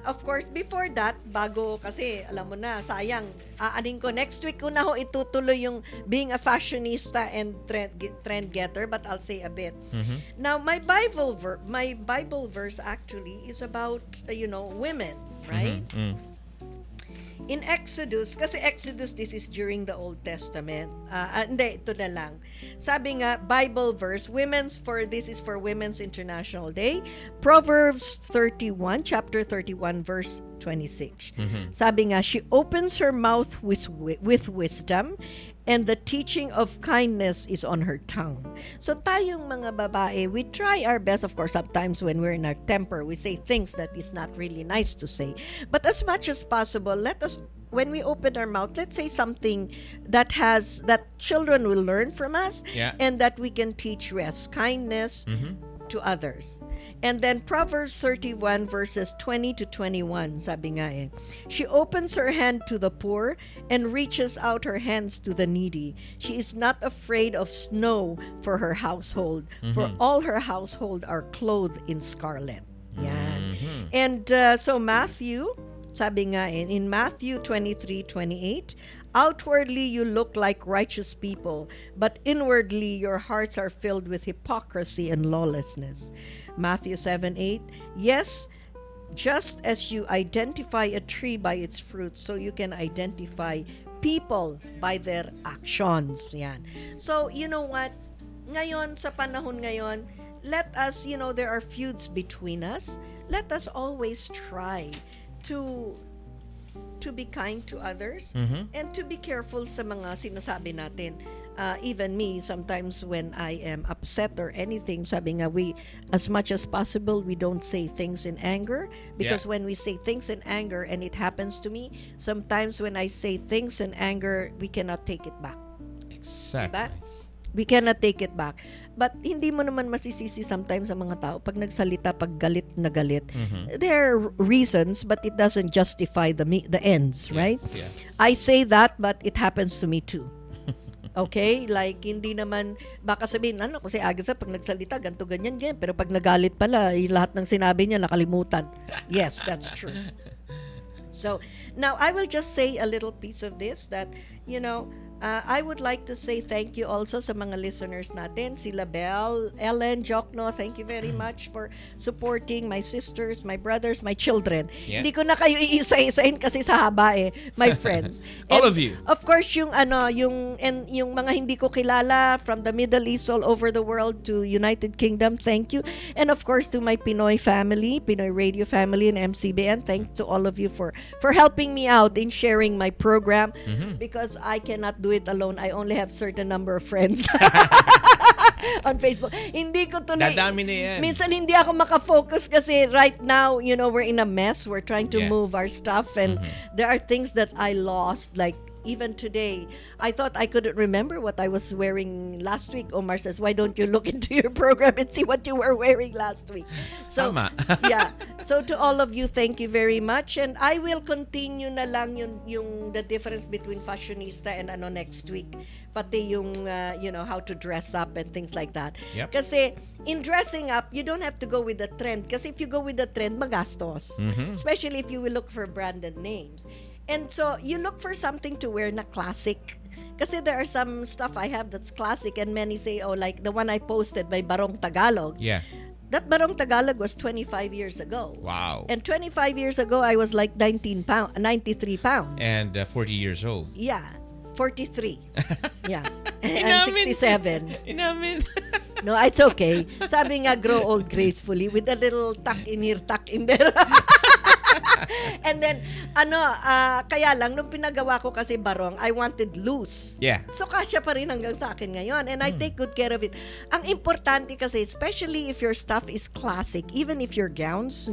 Of course, before that, bago kasi, alam mo na, sayang, aaning ko, next week ko na ho itutuloy yung being a fashionista and trend getter, but I'll say a bit. Now, my Bible verse actually is about, women, right? In Exodus, kasi Exodus, this is during the Old Testament. Hindi, ito na lang. Sabi nga, Bible verse, this is for Women's International Day. Proverbs 31, chapter 31, verse 26. Sabi nga, she opens her mouth with wisdom, and the teaching of kindness is on her tongue. So tayong mga babae, we try our best. Of course, sometimes when we're in our temper, we say things that is not really nice to say. But as much as possible, when we open our mouth, let's say something that children will learn from us, and that we can teach kindness to others. And then Proverbs 31 verses 20 to 21, sabi nga she opens her hand to the poor and reaches out her hands to the needy. She is not afraid of snow for her household, for all her household are clothed in scarlet. Yan. And so Matthew, sabi nga in Matthew 23:28, outwardly you look like righteous people, but inwardly your hearts are filled with hypocrisy and lawlessness. Matthew 7:8, yes, just as you identify a tree by its fruit, so you can identify people by their actions. Yan. So, you know what? Ngayon, sa panahon ngayon, let us, there are feuds between us. Let us always try to be kind to others and to be careful sa mga sinasabi natin. Even me, sometimes when I am upset or anything, sabi nga, as much as possible, we don't say things in anger, because when we say things in anger and it happens to me, sometimes when I say things in anger, we cannot take it back. Exactly. Diba? We cannot take it back. But hindi mo naman masisisi sometimes sa mga tao pag nagsalita, pag galit na galit. There are reasons, but it doesn't justify the ends, right? Yes. I say that, but it happens to me too. Okay? Like, hindi naman, baka sabihin, kasi Agatha, pag nagsalita, ganito, ganyan. Pero pag nagalit pala, lahat ng sinabi niya, nakalimutan. Yes, that's true. So, now, I will just say a little piece of this that, I would like to say thank you also sa mga listeners natin. Sila Belle, Ellen, Jokno, thank you very much for supporting my sisters, my brothers, my children. Hindi ko na kayo iisa-isahin kasi sa haba my friends. All of you. Of course, yung mga hindi ko kilala from the Middle East all over the world to United Kingdom, thank you. And of course, to my Pinoy family, Pinoy Radio family and MCBN, thanks to all of you for helping me out in sharing my program, because I cannot do it alone. I only have certain number of friends on Facebook. Hindi ko tuloy. Dadami na yan. Minsan hindi ako makafocus kasi right now, we're in a mess. We're trying to move our stuff, and there are things that I lost, like even today, I thought I couldn't remember what I was wearing last week. Omar says, why don't you look into your program and see what you were wearing last week? So, so to all of you, thank you very much. And I will continue na lang yung the difference between fashionista and next week. Pati yung, how to dress up and things like that. Kasi in dressing up, you don't have to go with the trend. Kasi if you go with the trend, magastos. Especially if you will look for branded names. And so, you look for something to wear na classic. Kasi there are some stuff I have that's classic, and many say, like the one I posted by Barong Tagalog. That Barong Tagalog was 25 years ago. Wow. And 25 years ago, I was like 93 pounds. And 40 years old. Yeah. 43. Yeah. I'm 67. Inamin. No, it's okay. Sabi nga, grow old gracefully with a little tuck in here, tuck in there. And then, kaya lang, nung pinagawa ko kasi barong, I wanted loose. Yeah. So, kasya pa rin hanggang sa akin ngayon. And I take good care of it. Ang importante kasi, especially if your stuff is classic, even if your gowns,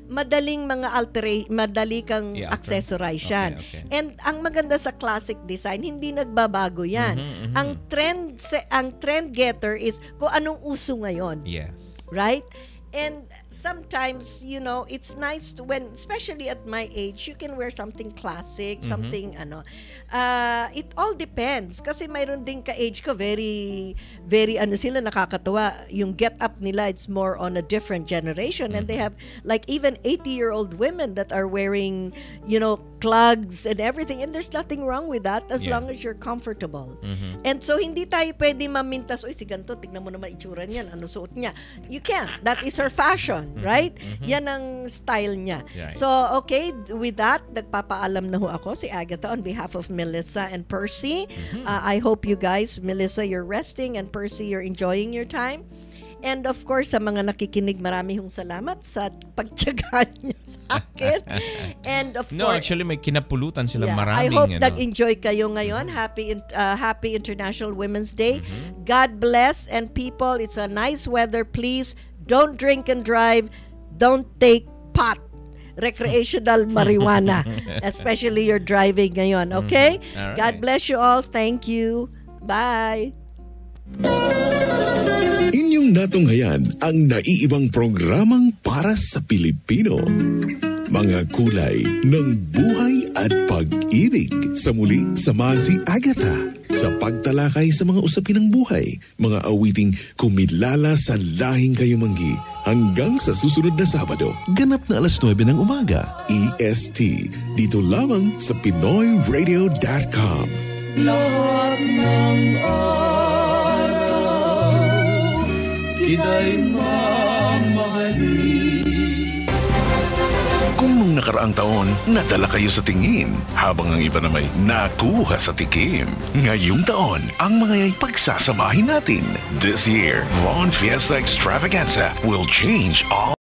madali kang accessorize yan. Okay. And ang maganda sa classic design, hindi nagbabago yan. Ang trend getter is kung anong uso ngayon. Yes. Right? And sometimes, it's nice to, when, especially at my age, you can wear something classic, something, it all depends. Kasi mayroon din ka-age ko, very, very, sila nakakatawa. Yung get-up nila, it's more on a different generation. And they have, like, even 80-year-old women that are wearing, clogs and everything. And there's nothing wrong with that as long as you're comfortable. And so, hindi tayo pwede mamintas, si ganito, tignan mo naman itsura niyan, ano suot niya. You can't. That is her fashion, right? Yan ang style niya. Right. So, okay, with that, nagpapaalam na ho ako, si Agatha, on behalf of Melissa and Percy. I hope you guys, Melissa, you're resting, and Percy, you're enjoying your time. And of course, sa mga nakikinig, marami hong salamat sa pagtiyagaan niyo sa akin. And of course, actually may kinapulutan silang maraming. I hope nag-enjoy kayo ngayon. Happy International Women's Day. God bless, and people, it's a nice weather. Please don't drink and drive. Don't take pot. Recreational marijuana. Especially you're driving ngayon. Okay? Right. God bless you all. Thank you. Bye. Inyong natunghayan ang naiibang programang para sa Pilipino. Mga kulay ng buhay at pag-ibig. Sa muli, samahan si Agatha sa pagtalakay sa mga usapin ng buhay, mga awiting kumilala sa lahing kayumanggi. Hanggang sa susunod na Sabado, ganap na 9:00 ng umaga, EST, dito lamang sa PinoyRadio.com. Lahat ng kita'y mamahalin. Kung nung nakaraang taon, nadala kayo sa tingin, habang ang iba na may nakuha sa tikim. Ngayong taon, ang mga pagsasamahin natin. This year, Von Fiesta Extravaganza will change all